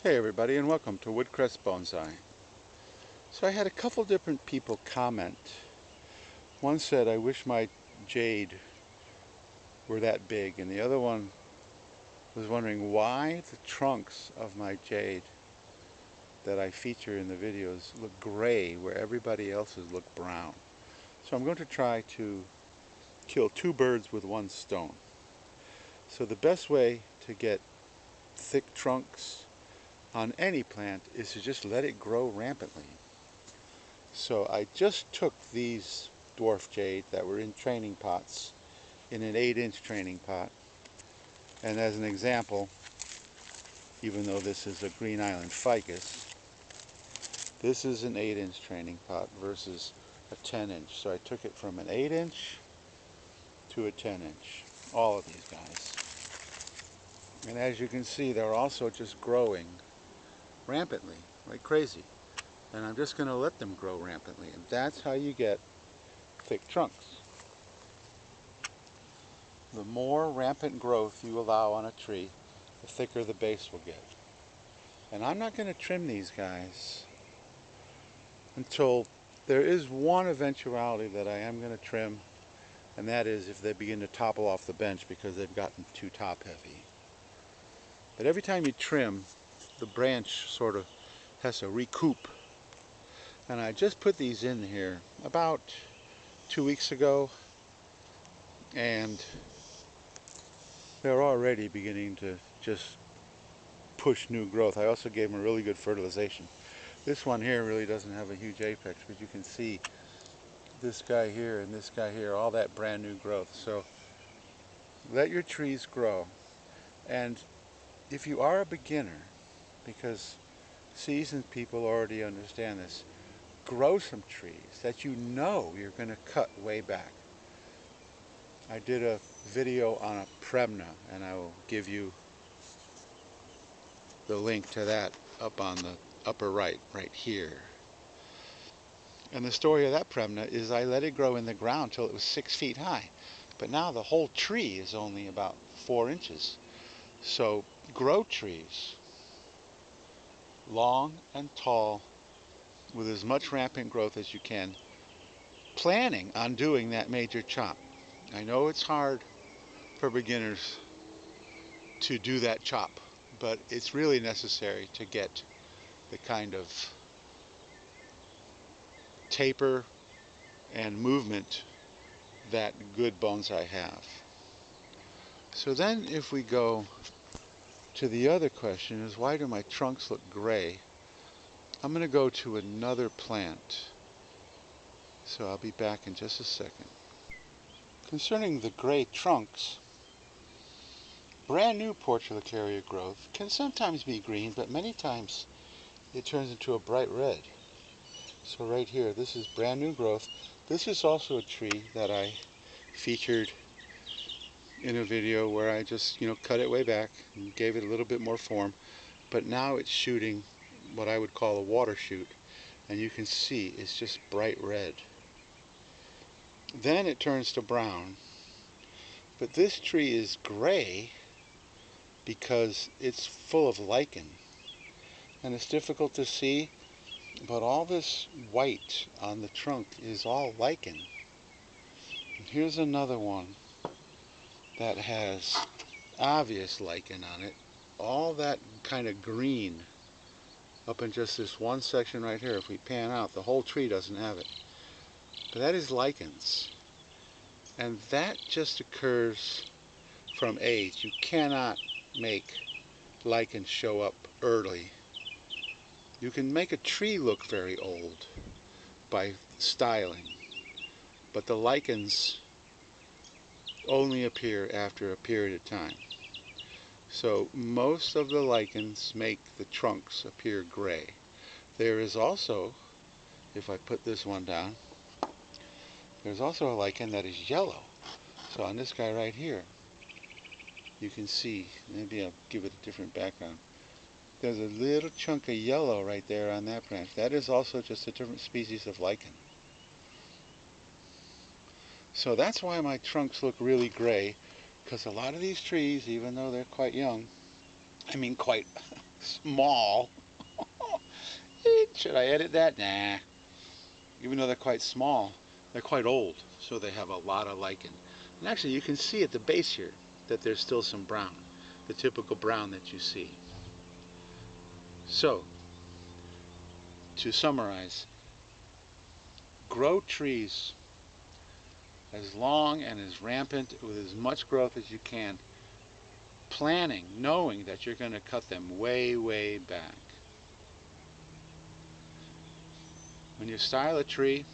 Hey everybody, and welcome to Woodcrest Bonsai. So I had a couple different people comment. One said, I wish my jade were that big, and the other one was wondering why the trunks of my jade that I feature in the videos look gray where everybody else's look brown. So I'm going to try to kill two birds with one stone. So the best way to get thick trunks on any plant is to just let it grow rampantly. So I just took these dwarf jade that were in training pots, in an 8-inch training pot, and as an example, even though this is a Green Island ficus, this is an 8-inch training pot versus a 10-inch. So I took it from an 8-inch to a 10-inch, all of these guys. And as you can see, they're also just growing rampantly, like crazy. And I'm just going to let them grow rampantly, and that's how you get thick trunks. The more rampant growth you allow on a tree, the thicker the base will get. And I'm not going to trim these guys until there is one eventuality that I am going to trim, and that is if they begin to topple off the bench because they've gotten too top heavy. But every time you trim, the branch sort of has to recoup. And I just put these in here about 2 weeks ago, and they're already beginning to just push new growth. I also gave them a really good fertilization. This one here really doesn't have a huge apex, but you can see this guy here and this guy here, all that brand new growth. So let your trees grow. And if you are a beginner, because seasoned people already understand this, grow some trees that you know you're going to cut way back. I did a video on a Premna, and I will give you the link to that up on the upper right here. And the story of that Premna is I let it grow in the ground till it was 6 feet high. But now the whole tree is only about 4 inches. So grow trees long and tall with as much rampant growth as you can, planning on doing that major chop. I know it's hard for beginners to do that chop, but it's really necessary to get the kind of taper and movement that good bonsai have. So then if we go to the other question, is why do my trunks look gray? I'm going to go to another plant, so I'll be back in just a second. Concerning the gray trunks, brand new Portulacaria growth can sometimes be green, but many times it turns into a bright red. So right here, this is brand new growth. This is also a tree that I featured in a video where I just, cut it way back and gave it a little bit more form. But now it's shooting what I would call a water shoot, and you can see it's just bright red. Then it turns to brown. But this tree is gray because it's full of lichen. And it's difficult to see, but all this white on the trunk is all lichen. And here's another one that has obvious lichen on it. All that kind of green up in just this one section right here. If we pan out, the whole tree doesn't have it. But that is lichens. And that just occurs from age. You cannot make lichens show up early. You can make a tree look very old by styling, but the lichens only appear after a period of time. So most of the lichens make the trunks appear gray. There is also, if I put this one down, there's also a lichen that is yellow. So on this guy right here, you can see, maybe I'll give it a different background. There's a little chunk of yellow right there on that branch. That is also just a different species of lichen. So that's why my trunks look really gray, because a lot of these trees, even though they're quite young, Small. Should I edit that? Nah. Even though they're quite small, they're quite old, so they have a lot of lichen. And actually you can see at the base here that there's still some brown, the typical brown that you see. So, to summarize, grow trees as long and as rampant with as much growth as you can, planning, knowing that you're going to cut them way, way back. When you style a tree,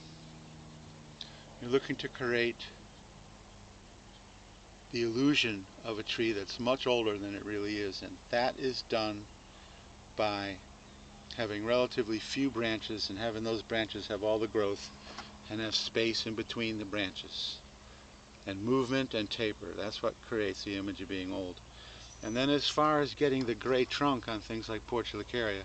you're looking to create the illusion of a tree that's much older than it really is, and that is done by having relatively few branches and having those branches have all the growth and have space in between the branches and movement and taper. That's what creates the image of being old. And then as far as getting the gray trunk on things like Portulacaria,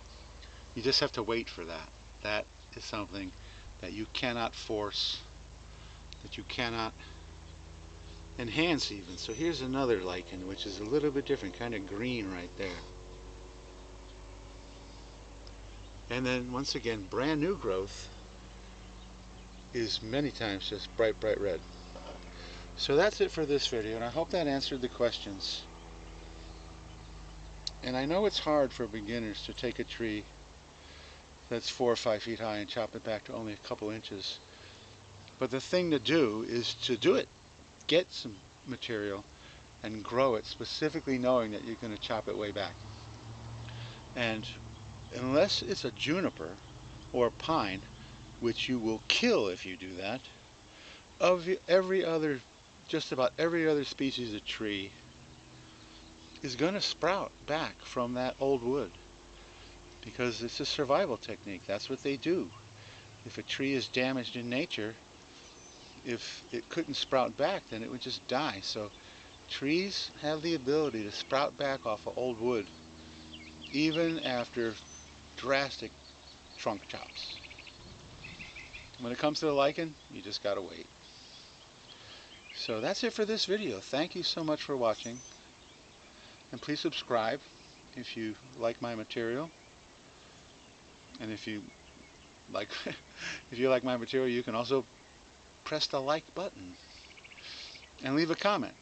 you just have to wait for that. That is something that you cannot force, that you cannot enhance even. So here's another lichen which is a little bit different, kind of green right there. And then once again, brand new growth is many times just bright, bright red. So that's it for this video, and I hope that answered the questions. And I know it's hard for beginners to take a tree that's 4 or 5 feet high and chop it back to only a couple inches. But the thing to do is to do it. Get some material and grow it, specifically knowing that you're going to chop it way back. And unless it's a juniper or a pine, which you will kill if you do that, of every other, just about every other species of tree is going to sprout back from that old wood, because it's a survival technique. That's what they do. If a tree is damaged in nature, if it couldn't sprout back, then it would just die. So trees have the ability to sprout back off of old wood even after drastic trunk chops. When it comes to the lichen, you just gotta wait. So that's it for this video. Thank you so much for watching, and please subscribe if you like my material. And if you like if you like my material, you can also press the like button and leave a comment.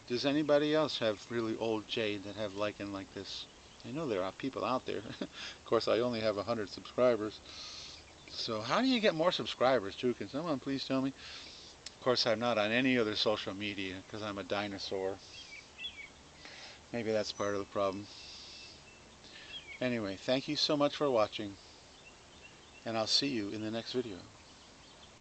Does anybody else have really old jade that have lichen like this? I know there are people out there. Of course, I only have 100 subscribers. So how do you get more subscribers too? Can someone please tell me? Of course, I'm not on any other social media because I'm a dinosaur. Maybe that's part of the problem. Anyway, thank you so much for watching, and I'll see you in the next video.